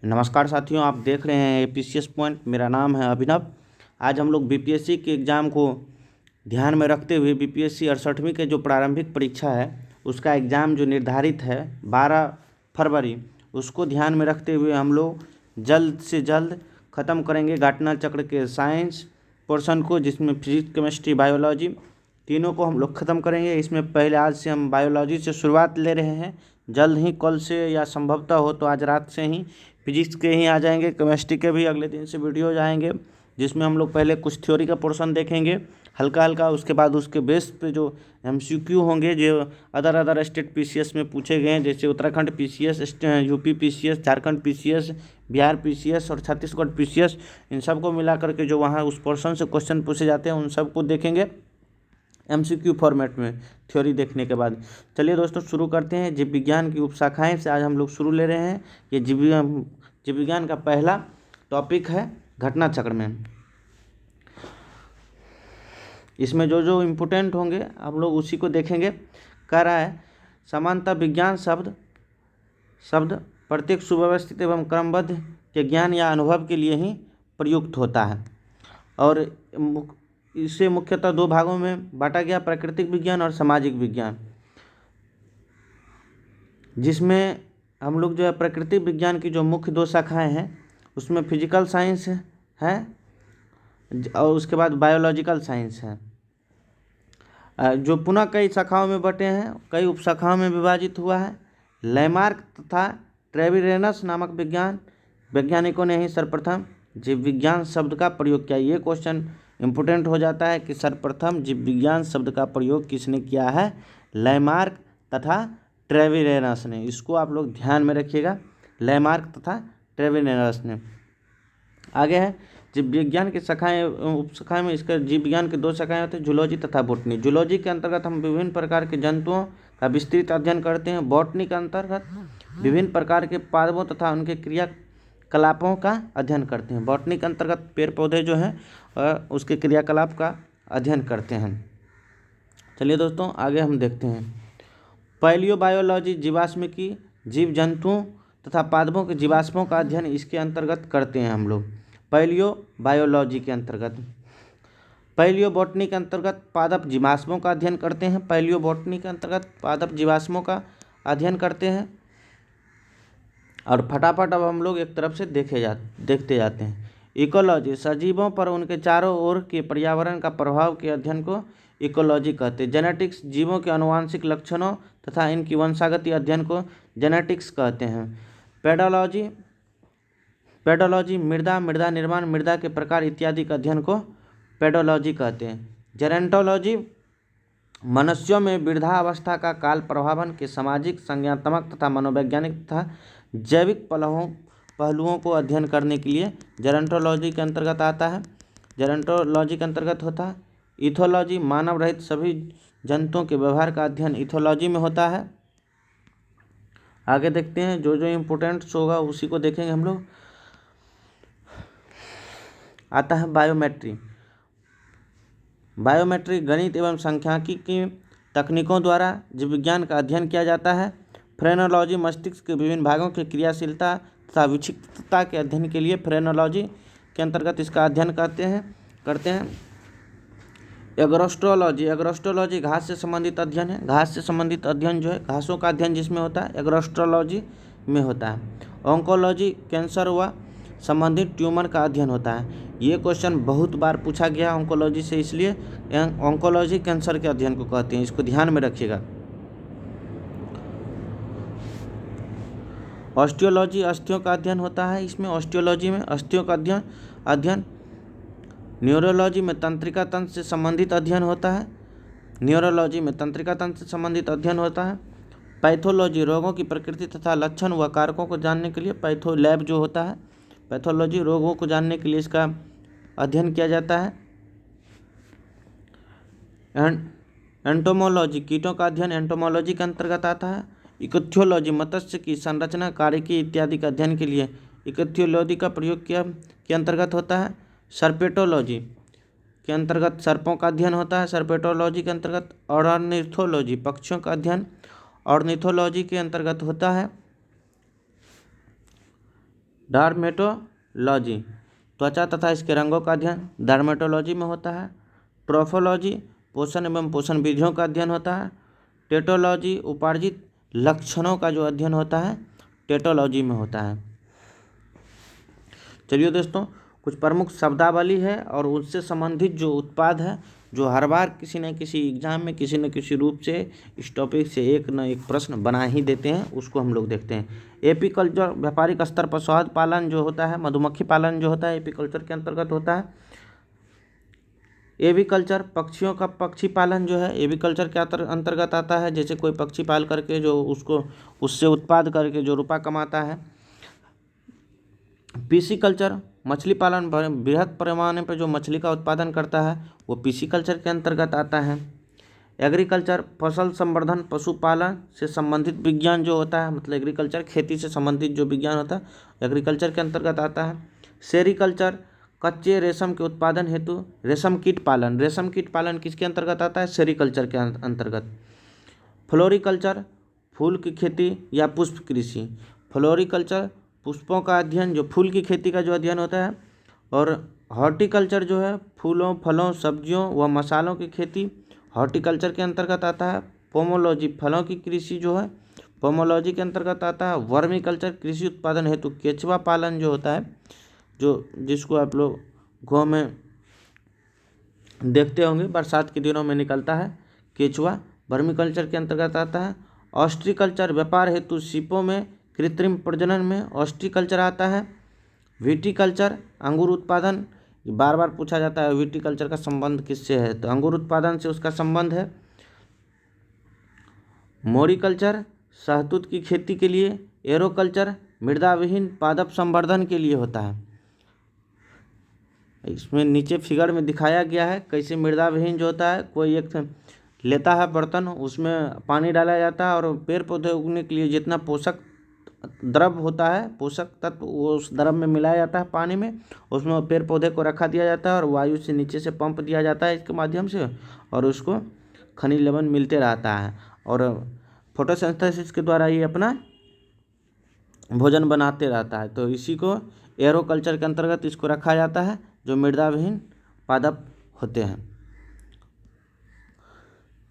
नमस्कार साथियों, आप देख रहे हैं एपीसीएस पॉइंट। मेरा नाम है अभिनव। आज हम लोग बीपीएससी के एग्ज़ाम को ध्यान में रखते हुए बीपीएससी 68वीं के जो प्रारंभिक परीक्षा है उसका एग्ज़ाम जो निर्धारित है 12 फरवरी, उसको ध्यान में रखते हुए हम लोग जल्द से जल्द ख़त्म करेंगे गार्टनर चक्र के साइंस पोर्शन को, जिसमें फिजिक्स, केमिस्ट्री, बायोलॉजी तीनों को हम लोग ख़त्म करेंगे। इसमें पहले आज से हम बायोलॉजी से शुरुआत ले रहे हैं। जल्द ही कल से या संभवतः हो तो आज रात से ही फिजिक्स के ही आ जाएंगे। केमिस्ट्री के भी अगले दिन से वीडियो आएंगे, जिसमें हम लोग पहले कुछ थ्योरी का पोर्शन देखेंगे हल्का हल्का। उसके बाद उसके बेस पे जो एमसीक्यू होंगे जो अदर स्टेट पीसीएस में पूछे गए हैं, जैसे Uttarakhand PCS, UP PCS, Jharkhand PCS, Bihar PCS और छत्तीसगढ़ पीसीएस, इन सबको मिला करके जो वहाँ उस पोर्शन से क्वेश्चन पूछे जाते हैं उन सबको देखेंगे एमसीक्यू फॉर्मेट में थ्योरी देखने के बाद। चलिए दोस्तों, शुरू करते हैं। जीव विज्ञान की उपशाखाएं से आज हम लोग शुरू ले रहे हैं। ये जीव विज्ञान का पहला टॉपिक है घटना चक्र में। इसमें जो जो इम्पोर्टेंट होंगे हम लोग उसी को देखेंगे। कह रहा है सामान्यतः विज्ञान शब्द प्रत्येक सुव्यवस्थित एवं क्रमबद्ध के ज्ञान या अनुभव के लिए ही प्रयुक्त होता है, और इसे मुख्यतः दो भागों में बांटा गया, प्राकृतिक विज्ञान और सामाजिक विज्ञान। जिसमें हम लोग जो है प्राकृतिक विज्ञान की जो मुख्य दो शाखाएं हैं उसमें फिजिकल साइंस है और उसके बाद बायोलॉजिकल साइंस है, जो पुनः कई शाखाओं में बटे हैं, कई उपशाखाओं में विभाजित हुआ है। लैमार्क तथा ट्रेविरेनस नामक वैज्ञानिकों ने ही सर्वप्रथम जीव विज्ञान शब्द का प्रयोग किया। ये क्वेश्चन इम्पोर्टेंट हो जाता है कि सर्वप्रथम जीव विज्ञान शब्द का प्रयोग किसने किया है? लैमार्क तथा ट्रेविरेनस ने। इसको आप लोग ध्यान में रखिएगा, लैमार्क तथा ट्रेविरेनस ने। आगे है जीव विज्ञान की शाखाएं, उपशाखाएं में इसका जीव विज्ञान के दो शाखाएं होती हैं, जूलॉजी तथा बॉटनी। जूलॉजी के अंतर्गत हम विभिन्न प्रकार के जंतुओं का विस्तृत अध्ययन करते हैं। बॉटनी के अंतर्गत विभिन्न प्रकार के पादपों तथा उनके क्रियाकलापों का अध्ययन करते हैं। बॉटनी के अंतर्गत पेड़ पौधे जो हैं उसके क्रियाकलाप का अध्ययन करते हैं। चलिए दोस्तों, आगे हम देखते हैं। पैलियोबायोलॉजी जीवाश्मिकी जीव जंतुओं तथा पादपों के जीवाश्मों का अध्ययन इसके अंतर्गत करते हैं हम लोग पैलियोबायोलॉजी के अंतर्गत। पैलियोबॉटनी के अंतर्गत पादप जीवाश्मों का अध्ययन करते हैं। पैलियोबॉटनी के अंतर्गत पादप जीवाश्मों का अध्ययन करते हैं। और फटाफट अब हम लोग एक तरफ से देखते जाते हैं। इकोलॉजी सजीवों पर उनके चारों ओर के पर्यावरण का प्रभाव के अध्ययन को इकोलॉजी कहते हैं। जेनेटिक्स जीवों के आनुवंशिक लक्षणों तथा इनकी वंशागति अध्ययन को जेनेटिक्स कहते हैं। पेडोलॉजी मृदा निर्माण, मृदा के प्रकार इत्यादि के अध्ययन को पेडोलॉजी कहते हैं। जेरेंटोलॉजी मनुष्यों में वृद्धावस्था का काल प्रभावन के सामाजिक, संज्ञानात्मक तथा मनोवैज्ञानिक तथा जैविक पहलुओं को अध्ययन करने के लिए जेरेंटोलॉजी के अंतर्गत आता है। जेरेंटोलॉजी के अंतर्गत होता है। इथोलॉजी मानव रहित सभी जंतुओं के व्यवहार का अध्ययन इथोलॉजी में होता है। आगे देखते हैं, जो जो इम्पोर्टेंट्स होगा उसी को देखेंगे हम लोग। आता है बायोमेट्री। बायोमेट्री गणित एवं सांख्यिकी की तकनीकों द्वारा जीव विज्ञान का अध्ययन किया जाता है। फ्रेनोलॉजी मस्तिष्क के विभिन्न भागों की क्रियाशीलता तथा विक्षिप्तता के अध्ययन के लिए फ्रेनोलॉजी के अंतर्गत इसका अध्ययन करते हैं। एग्रोस्ट्रोलॉजी घास से संबंधित अध्ययन है। घास से संबंधित अध्ययन जो है, घासों का अध्ययन जिसमें होता है, एग्रोस्ट्रोलॉजी में होता है। ऑन्कोलॉजी कैंसर व संबंधित ट्यूमर का अध्ययन होता है। ये क्वेश्चन बहुत बार पूछा गया ऑन्कोलॉजी से, इसलिए ऑन्कोलॉजी कैंसर के अध्ययन को कहते हैं, इसको ध्यान में रखिएगा। ऑस्टियोलॉजी अस्थियों का अध्ययन होता है। इसमें ऑस्टियोलॉजी में अस्थियों का अध्ययन। न्यूरोलॉजी में तंत्रिका तंत्र से संबंधित अध्ययन होता है। न्यूरोलॉजी में तंत्रिका तंत्र से संबंधित अध्ययन होता है। पैथोलॉजी रोगों की प्रकृति तथा लक्षण व कारकों को जानने के लिए पैथोलैब जो होता है, पैथोलॉजी रोगों को जानने के लिए इसका अध्ययन किया जाता है। एंटोमोलॉजी कीटों का अध्ययन एंटोमोलॉजी के अंतर्गत आता है। इक्थियोलॉजी मत्स्य की संरचना, कार्यकी इत्यादि का अध्ययन के लिए इक्थियोलॉजी का प्रयोग के अंतर्गत होता है। सर्पेटोलॉजी के अंतर्गत सर्पों का अध्ययन होता है। सर्पेटोलॉजी के अंतर्गत ऑर्निथोलॉजी पक्षियों का अध्ययन ऑर्निथोलॉजी के अंतर्गत होता है। डर्मेटोलॉजी त्वचा तथा इसके रंगों का अध्ययन डर्मेटोलॉजी में होता है। ट्रोफोलॉजी पोषण एवं पोषण विधियों का अध्ययन होता है। टेटोलॉजी उपार्जित लक्षणों का जो अध्ययन होता है टेटोलॉजी में होता है। चलिए दोस्तों, कुछ प्रमुख शब्दावली है और उससे संबंधित जो उत्पाद है, जो हर बार किसी न किसी एग्जाम में किसी न किसी रूप से इस टॉपिक से एक न एक प्रश्न बना ही देते हैं, उसको हम लोग देखते हैं। एपीकल्चर व्यापारिक स्तर पर शहद पालन जो होता है, मधुमक्खी पालन जो होता है एपीकल्चर के अंतर्गत होता है। एविकल्चर पक्षियों का पक्षी पालन जो है एविकल्चर के अंतर्गत आता है। जैसे कोई पक्षी पाल करके जो उसको उससे उत्पाद करके जो रुपया कमाता है। पिसीकल्चर मछली पालन बृहद पैमाने पर जो मछली का उत्पादन करता है वो पिसीकल्चर के अंतर्गत आता है। एग्रीकल्चर फसल संवर्धन पशुपालन से संबंधित विज्ञान जो होता है, मतलब एग्रीकल्चर खेती से संबंधित जो विज्ञान होता है एग्रीकल्चर के अंतर्गत आता है। सेरीकल्चर कच्चे रेशम के उत्पादन हेतु रेशम कीट पालन किसके अंतर्गत आता है? सेरीकल्चर के अंतर्गत। फ्लोरिकल्चर फूल की खेती या पुष्प कृषि। फ्लोरिकल्चर पुष्पों का अध्ययन, जो फूल की खेती का जो अध्ययन होता है। और हॉर्टिकल्चर जो है फूलों फलों सब्जियों व मसालों की खेती हॉर्टिकल्चर के अंतर्गत आता है। पोमोलॉजी फलों की कृषि जो है पोमोलॉजी के अंतर्गत आता है। वर्मीकल्चर कृषि उत्पादन हेतु केचुआ पालन जो होता है, जो जिसको आप लोग गाँव में देखते होंगे, बरसात के दिनों में निकलता है केचुआ, वर्मीकल्चर के अंतर्गत आता है। ऑस्ट्रीकल्चर व्यापार हेतु सीपों में कृत्रिम प्रजनन में ऑस्ट्रीकल्चर आता है। विटीकल्चर अंगूर उत्पादन, बार बार पूछा जाता है विटीकल्चर का संबंध किससे है, तो अंगूर उत्पादन से उसका संबंध है। मोरिकल्चर शहतूत की खेती के लिए। एरोकल्चर मृदा विहीन पादप संवर्धन के लिए होता है। इसमें नीचे फिगर में दिखाया गया है कैसे मृदा विहीन जो होता है, कोई एक लेता है बर्तन, उसमें पानी डाला जाता है और पेड़ पौधे उगने के लिए जितना पोषक द्रव होता है, पोषक तत्व, वो उस द्रव में मिलाया जाता है पानी में, उसमें पेड़ पौधे को रखा दिया जाता है और वायु से नीचे से पंप दिया जाता है इसके माध्यम से, और उसको खनिज लवण मिलते रहता है और फोटोसिंथेसिस के द्वारा ये अपना भोजन बनाते रहता है। तो इसी को एरोकल्चर के अंतर्गत इसको रखा जाता है, जो मृदा विहीन पादप होते हैं।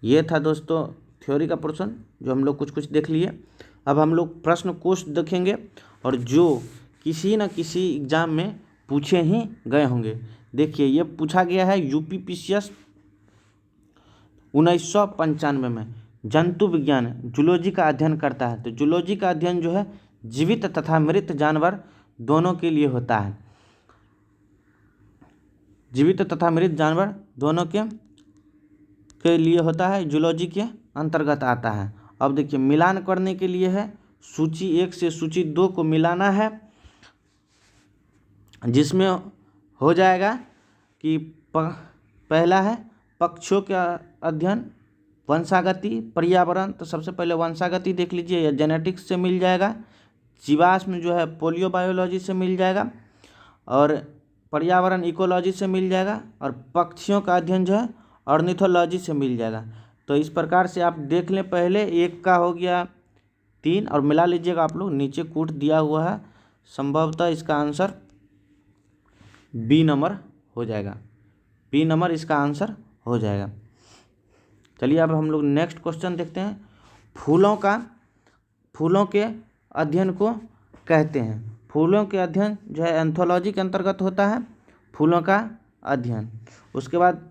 ये था दोस्तों थ्योरी का पोर्शन, जो हम लोग कुछ देख लिए। अब हम लोग प्रश्न कोश देखेंगे और जो किसी न किसी एग्जाम में पूछे ही गए होंगे। देखिए ये पूछा गया है यूपीपीसीएस 1995 में, जंतु विज्ञान जूलॉजी का अध्ययन करता है। तो जूलॉजी का अध्ययन जो है जीवित तथा मृत जानवर दोनों के लिए होता है। जीवित तथा मृत जानवर दोनों के लिए होता है, जूलॉजी के अंतर्गत आता है। अब देखिए मिलान करने के लिए है, सूची 1 से सूची 2 को मिलाना है, जिसमें हो जाएगा कि पहला है पक्षियों का अध्ययन, वंशागति, पर्यावरण। तो सबसे पहले वंशागति देख लीजिए, या जेनेटिक्स से मिल जाएगा। जीवाश्म जो है पोलियो बायोलॉजी से मिल जाएगा और पर्यावरण इकोलॉजी से मिल जाएगा और पक्षियों का अध्ययन जो है ऑर्निथोलॉजी से मिल जाएगा। तो इस प्रकार से आप देख लें, पहले 1 का हो गया 3 और मिला लीजिएगा आप लोग, नीचे कूट दिया हुआ है। संभवतः इसका आंसर बी नंबर हो जाएगा, बी नंबर इसका आंसर हो जाएगा। चलिए अब हम लोग नेक्स्ट क्वेश्चन देखते हैं। फूलों के अध्ययन को कहते हैं। फूलों के अध्ययन जो है एंथोलॉजी के अंतर्गत होता है, फूलों का अध्ययन। उसके बाद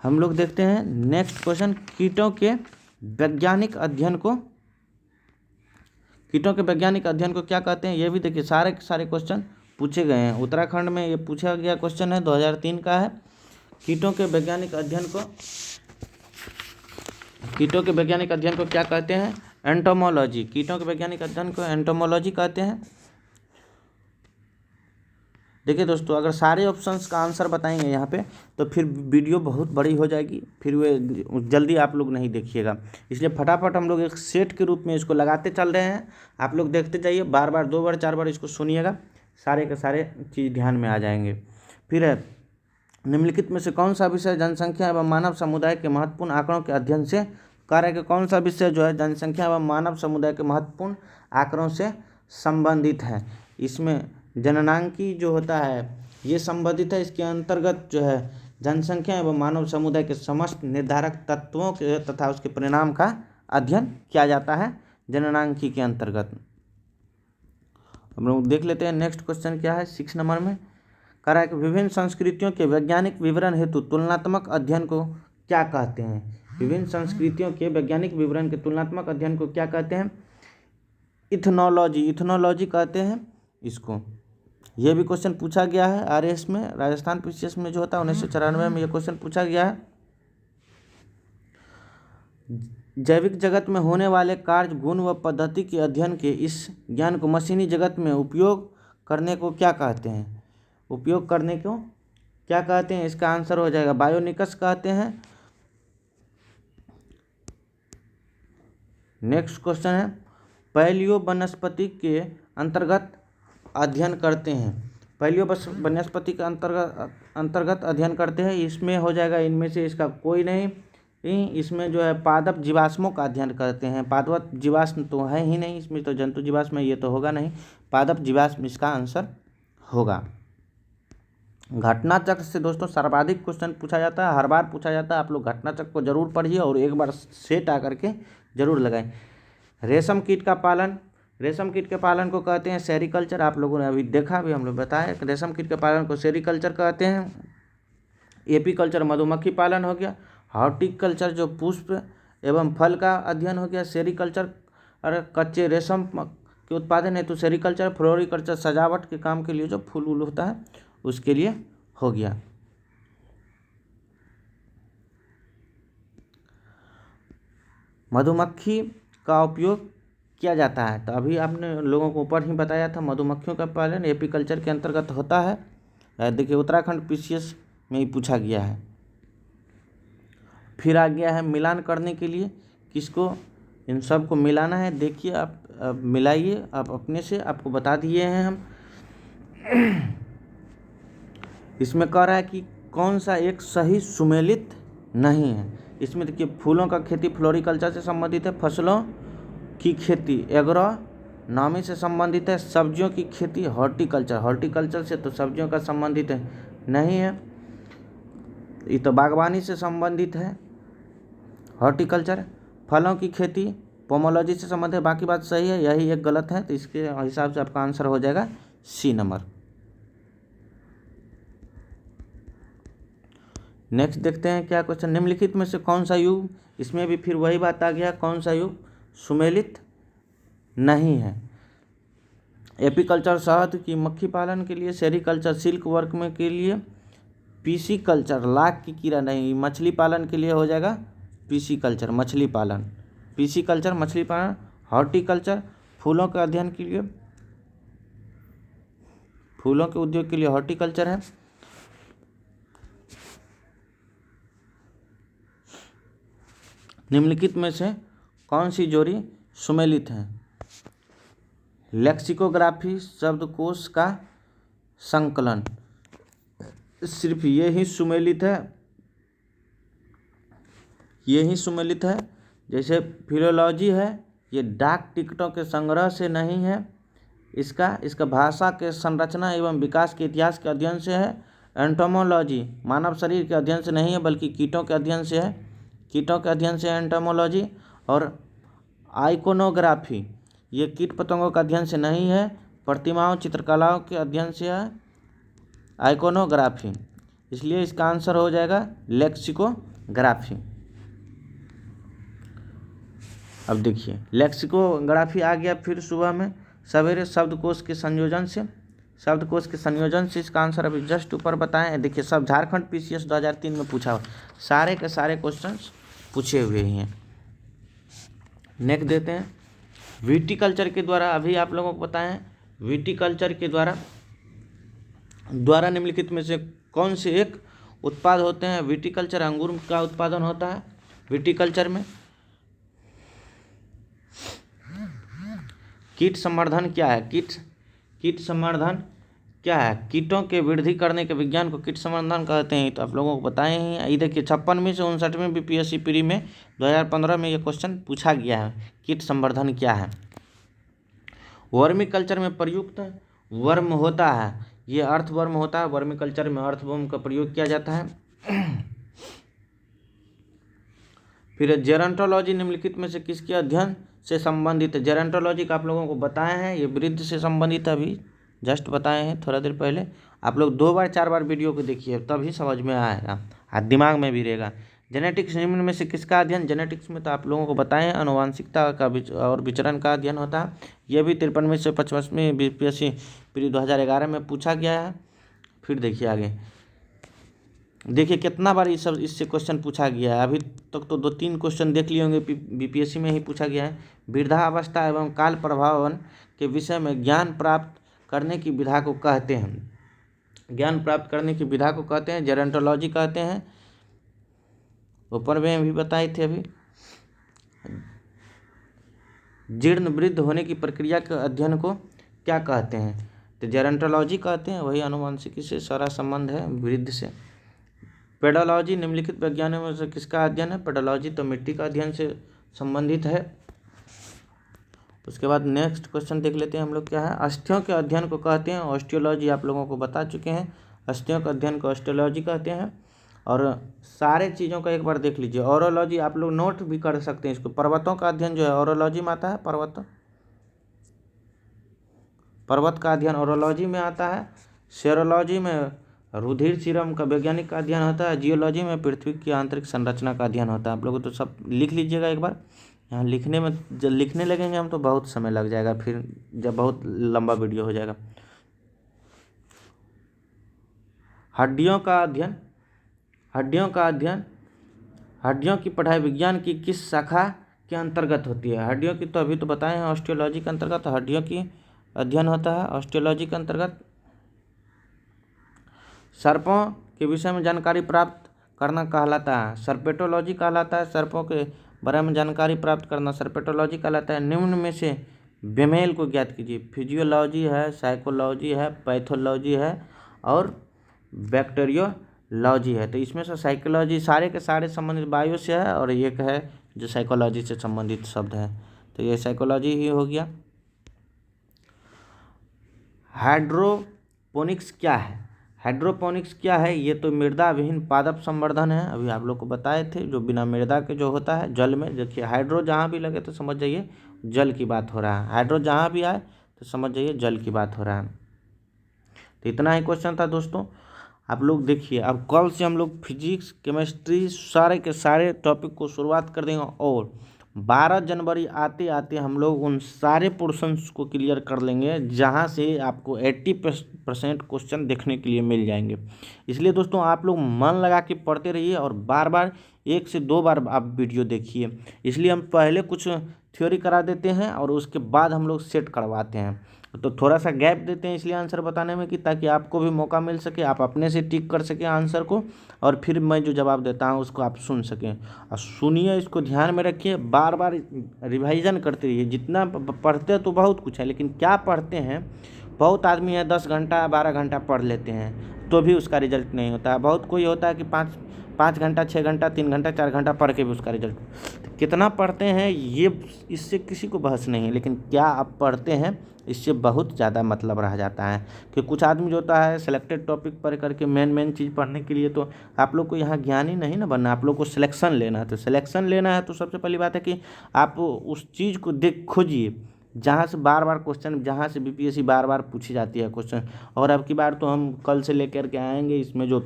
हम लोग देखते हैं नेक्स्ट क्वेश्चन, कीटों के वैज्ञानिक अध्ययन को क्या कहते हैं। ये भी देखिए सारे क्वेश्चन पूछे गए हैं। उत्तराखंड में ये पूछा गया क्वेश्चन है, 2003 का है। कीटों के वैज्ञानिक अध्ययन को क्या कहते हैं? एंटोमोलॉजी। कीटों के वैज्ञानिक अध्ययन को एंटोमोलॉजी कहते हैं। देखिए दोस्तों, अगर सारे ऑप्शंस का आंसर बताएंगे यहाँ पे तो फिर वीडियो बहुत बड़ी हो जाएगी, फिर वे जल्दी आप लोग नहीं देखिएगा। इसलिए फटाफट हम लोग एक सेट के रूप में इसको लगाते चल रहे हैं। आप लोग देखते जाइए, बार बार 2 बार 4 बार इसको सुनिएगा, सारे के सारे चीज़ ध्यान में आ जाएंगे। फिर है निम्नलिखित में से कौन सा विषय जनसंख्या एवं मानव समुदाय के महत्वपूर्ण आंकड़ों के अध्ययन से कार्य के कौन सा विषय जो है जनसंख्या एवं मानव समुदाय के महत्वपूर्ण आंकड़ों से संबंधित है। इसमें जननांकी जो होता है ये संबंधित है। इसके अंतर्गत जो है जनसंख्या एवं मानव समुदाय के समस्त निर्धारक तत्वों के तथा उसके परिणाम का अध्ययन किया जाता है जननांकी के अंतर्गत। हम लोग देख लेते हैं नेक्स्ट क्वेश्चन क्या है 6 नंबर में। कह रहा है कि विभिन्न संस्कृतियों के वैज्ञानिक विवरण हेतु तुलनात्मक अध्ययन को क्या कहते हैं। विभिन्न संस्कृतियों के वैज्ञानिक विवरण के तुलनात्मक अध्ययन को क्या कहते हैं? इथनोलॉजी कहते हैं इसको। ये भी क्वेश्चन पूछा गया है आरएएस में, राजस्थान पीसीएस में जो होता है 1994 में ये क्वेश्चन पूछा गया है। जैविक जगत में होने वाले कार्य, गुण व पद्धति के अध्ययन के इस ज्ञान को मशीनी जगत में उपयोग करने को क्या कहते हैं? उपयोग करने को क्या कहते हैं? इसका आंसर हो जाएगा बायोनिक्स कहते हैं। नेक्स्ट क्वेश्चन है पैलियो वनस्पति के अंतर्गत अध्ययन करते हैं। पैलियो वनस्पति के अंतर्गत अध्ययन करते हैं। इसमें हो जाएगा इनमें से इसका कोई नहीं। इसमें जो है पादप जीवाश्मों का अध्ययन करते हैं। पादप जीवाश्म तो है ही नहीं इसमें, तो जंतु जीवाश्म ये तो होगा नहीं। पादप जीवाश्म इसका आंसर होगा। घटना चक्र से दोस्तों सर्वाधिक क्वेश्चन पूछा जाता है, हर बार पूछा जाता है। आप लोग घटना चक्र को जरूर पढ़िए और एक बार सेट आकर के जरूर लगाएं। रेशम कीट का पालन, रेशम कीट के पालन को कहते हैं सेरीकल्चर। आप लोगों ने अभी देखा भी, हम लोग बताया कि रेशम कीट के पालन को सेरीकल्चर कहते हैं। एपीकल्चर मधुमक्खी पालन हो गया। हॉर्टिकल्चर जो पुष्प एवं फल का अध्ययन हो गया। सेरीकल्चर और कच्चे रेशम के उत्पादन हेतु सेरीकल्चर। फ्लोरिकल्चर सजावट के काम के लिए जो फूल वूल होता है उसके लिए हो गया। मधुमक्खी का उपयोग किया जाता है, तो अभी आपने लोगों को ऊपर ही बताया था मधुमक्खियों का पालन एपीकल्चर के अंतर्गत होता है। देखिए उत्तराखंड पीसीएस में ही पूछा गया है। फिर आ गया है मिलान करने के लिए, किसको इन सब को मिलाना है। देखिए आप मिलाइए, आप अपने से, आपको बता दिए हैं हम। इसमें कह रहा है कि कौन सा एक सही सुमेलित नहीं है। इसमें देखिए फूलों का खेती फ्लोरिकल्चर से संबंधित है। फसलों की खेती एग्रोनॉमी से संबंधित है। सब्जियों की खेती हॉर्टिकल्चर से तो सब्जियों का संबंधित है नहीं है, ये तो बागवानी से संबंधित है हॉर्टिकल्चर। फलों की खेती पोमोलॉजी से संबंधित है, बाकी बात सही है, यही एक गलत है, तो इसके हिसाब से आपका आंसर हो जाएगा सी नंबर। नेक्स्ट देखते हैं क्या क्वेश्चन। निम्नलिखित में से कौन सा युग, इसमें भी फिर वही बात आ गया, कौन सा युग सुमेलित नहीं है। एपीकल्चर शहद की मक्खी पालन के लिए, सेरीकल्चर सिल्क वर्क में के लिए, पीसी कल्चर लाख की कीड़ा नहीं, मछली पालन के लिए हो जाएगा पीसी कल्चर मछली पालन, पीसी कल्चर मछली पालन। हॉर्टिकल्चर फूलों के अध्ययन के लिए, फूलों के उद्योग के लिए हॉर्टिकल्चर है। निम्नलिखित में से कौन सी जोड़ी सुमेलित है। लेक्सिकोग्राफी शब्दकोश का संकलन, सिर्फ ये ही सुमेलित है, ये ही सुमेलित है। जैसे फिलोलॉजी है, ये डाक टिकटों के संग्रह से नहीं है। इसका भाषा के संरचना एवं विकास के इतिहास के अध्ययन से है। एंटोमोलॉजी मानव शरीर के अध्ययन से नहीं है बल्कि कीटों के अध्ययन से है, कीटों के अध्ययन से एंटोमोलॉजी। और आइकोनोग्राफी ये कीट पतंगों का अध्ययन से नहीं है, प्रतिमाओं चित्रकलाओं के अध्ययन से है आइकोनोग्राफी, इसलिए इसका आंसर हो जाएगा लेक्सिकोग्राफी। अब देखिए लेक्सिकोग्राफी आ गया फिर सुबह में सवेरे शब्दकोश के संयोजन से इसका आंसर अभी जस्ट ऊपर बताएं। देखिए सब झारखंड पीसीएस 2003 में पूछा हुआ, सारे के सारे क्वेश्चंस पूछे हुए ही हैं। नेक्स्ट देते हैं विटीकल्चर के द्वारा, अभी आप लोगों को बताएं विटीकल्चर के द्वारा निम्नलिखित में से कौन से एक उत्पाद होते हैं। विटीकल्चर अंगूर का उत्पादन होता है। विटीकल्चर में कीट संवर्धन क्या है, कीट संवर्धन क्या है, कीटों के वृद्धि करने के विज्ञान को कीट संवर्धन कहते हैं। तो आप लोगों को बताए ही। ये देखिए 56वीं से 59वीं बीपीएससी प्री में 2015 में ये क्वेश्चन पूछा गया है, कीट संवर्धन क्या है। वर्मी कल्चर में प्रयुक्त वर्म होता है, ये अर्थवर्म होता है। वर्मी कल्चर में अर्थवर्म का प्रयोग किया जाता है। फिर जेरंटोलॉजी निम्नलिखित में से किसके अध्ययन से संबंधित है? जेरंटोलॉजी का आप लोगों को बताए हैं, ये वृद्ध से संबंधित है, अभी जस्ट बताए हैं थोड़ा देर पहले। आप लोग 2 बार 4 बार वीडियो को देखिए तभी समझ में आएगा और दिमाग में भी रहेगा। जेनेटिक्स निम्न में से किसका अध्ययन? जेनेटिक्स में तो आप लोगों को बताए हैं आनुवांशिकता का और विचरण का अध्ययन होता है। यह भी 53वें से 55वें बीपीएससी प्री 2011 में पूछा गया है। फिर देखिए आगे, देखिए कितना बार ये सब इससे क्वेश्चन पूछा गया है। अभी तक तो 2-3 क्वेश्चन देख लिए होंगे, बीपीएससी में ही पूछा गया है। वृद्धावस्था एवं काल प्रभावन के विषय में ज्ञान प्राप्त करने की विधा को कहते हैं, ज्ञान प्राप्त करने की विधा को कहते हैं जेरंटोलॉजी कहते हैं। ऊपर में भी बताए थे अभी। जीर्ण वृद्ध होने की प्रक्रिया के अध्ययन को क्या कहते हैं? तो जेरंटोलॉजी कहते हैं, वही आनुवंशिकी से सारा संबंध है वृद्ध से। पेडोलॉजी निम्नलिखित विज्ञानों में से किसका अध्ययन है? पेडोलॉजी तो मिट्टी का अध्ययन से संबंधित है। उसके बाद नेक्स्ट क्वेश्चन देख लेते हैं हम लोग, क्या है? अस्थियों के अध्ययन को कहते हैं ऑस्टियोलॉजी, आप लोगों को बता चुके हैं। अस्थियों के अध्ययन को ऑस्टियोलॉजी कहते हैं। और सारे चीज़ों का एक बार देख लीजिए। ऑरोलॉजी आप लोग नोट भी कर सकते हैं इसको। पर्वतों का अध्ययन जो है ऑरोलॉजी में आता है, पर्वत का अध्ययन ऑरोलॉजी में आता है। सेरोलॉजी में रुधिर सीरम का वैज्ञानिक का अध्ययन होता है। जियोलॉजी में पृथ्वी की आंतरिक संरचना का अध्ययन होता है। आप लोग तो सब लिख लीजिएगा एक बार। यहाँ लिखने में जब लिखने लगेंगे हम तो बहुत समय लग जाएगा, फिर जब बहुत लंबा वीडियो हो जाएगा। हड्डियों का अध्ययन, हड्डियों की पढ़ाई विज्ञान की किस शाखा के अंतर्गत होती है? हड्डियों की तो अभी तो बताए हैं ऑस्टियोलॉजी के अंतर्गत हड्डियों की अध्ययन होता है ऑस्टियोलॉजी के अंतर्गत। सर्पों के विषय में जानकारी प्राप्त करना कहलाता है सर्पेटोलॉजी कहलाता है। सर्पों के बारे में जानकारी प्राप्त करना सर्पेटोलॉजी कहलाता है। निम्न में से बेमेल को ज्ञात कीजिए। फिजियोलॉजी है, साइकोलॉजी है, पैथोलॉजी है और बैक्टीरियोलॉजी है। तो इसमें से साइकोलॉजी सारे के सारे संबंधित बायो से है और एक है जो साइकोलॉजी से संबंधित शब्द है, तो ये साइकोलॉजी ही हो गया। हाइड्रोपोनिक्स क्या है? हाइड्रोपोनिक्स क्या है? ये तो मृदा विहीन पादप संवर्धन है, अभी आप लोग को बताए थे, जो बिना मृदा के जो होता है जल में। देखिए हाइड्रो जहाँ भी लगे तो समझ जाइए जल की बात हो रहा है, हाइड्रो जहाँ भी आए तो समझ जाइए जल की बात हो रहा है। तो इतना ही क्वेश्चन था दोस्तों। आप लोग देखिए अब कल से हम लोग फिजिक्स केमिस्ट्री सारे के सारे टॉपिक को शुरुआत कर देंगे और 12 जनवरी आते आते हम लोग उन सारे पोर्शंस को क्लियर कर लेंगे जहां से आपको 80% क्वेश्चन देखने के लिए मिल जाएंगे। इसलिए दोस्तों आप लोग मन लगा के पढ़ते रहिए और बार बार 1 से 2 बार आप वीडियो देखिए। इसलिए हम पहले कुछ थ्योरी करा देते हैं और उसके बाद हम लोग सेट करवाते हैं, तो थोड़ा सा गैप देते हैं इसलिए आंसर बताने में कि ताकि आपको भी मौका मिल सके, आप अपने से टिक कर सकें आंसर को और फिर मैं जो जवाब देता हूं उसको आप सुन सकें। और सुनिए, इसको ध्यान में रखिए, बार बार रिवाइजन करते रहिए। जितना पढ़ते तो बहुत कुछ है, लेकिन क्या पढ़ते हैं, बहुत आदमी है 10 घंटा 12 घंटा पढ़ लेते हैं तो भी उसका रिजल्ट नहीं होता है। बहुत कोई होता है कि 5 घंटा 6 घंटा 3 घंटा 4 घंटा पढ़ के भी उसका रिजल्ट। कितना पढ़ते हैं ये इससे किसी को बहस नहीं है, लेकिन क्या आप पढ़ते हैं इससे बहुत ज़्यादा मतलब रह जाता है। कि कुछ आदमी जो होता है सिलेक्टेड टॉपिक पढ़ करके मेन चीज़ पढ़ने के लिए, तो आप लोग को यहाँ ज्ञानी नहीं ना बनना, आप लोग को सिलेक्शन लेना है। तो सिलेक्शन लेना है तो सबसे पहली बात है कि आप उस चीज़ को खोजिए जहाँ से बार बार क्वेश्चन, जहाँ से बीपीएससी बार बार पूछी जाती है क्वेश्चन। और अब की बार तो हम कल से लेकर के आएंगे, इसमें जो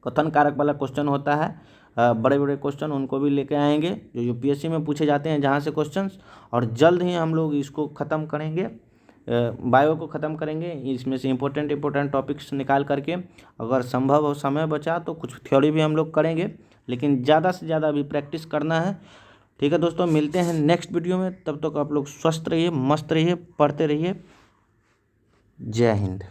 कथन कारक वाला क्वेश्चन होता है, बड़े बड़े क्वेश्चन उनको भी लेके आएंगे जो यूपीएससी में पूछे जाते हैं जहाँ से क्वेश्चंस। और जल्द ही हम लोग इसको ख़त्म करेंगे, बायो को ख़त्म करेंगे। इसमें से इम्पोर्टेंट टॉपिक्स निकाल करके अगर संभव हो, समय बचा तो कुछ थ्योरी भी हम लोग करेंगे, लेकिन ज़्यादा से ज़्यादा अभी प्रैक्टिस करना है। ठीक है दोस्तों, मिलते हैं नेक्स्ट वीडियो में। तब तक आप लोग स्वस्थ रहिए, मस्त रहिए, पढ़ते रहिए। जय हिंद।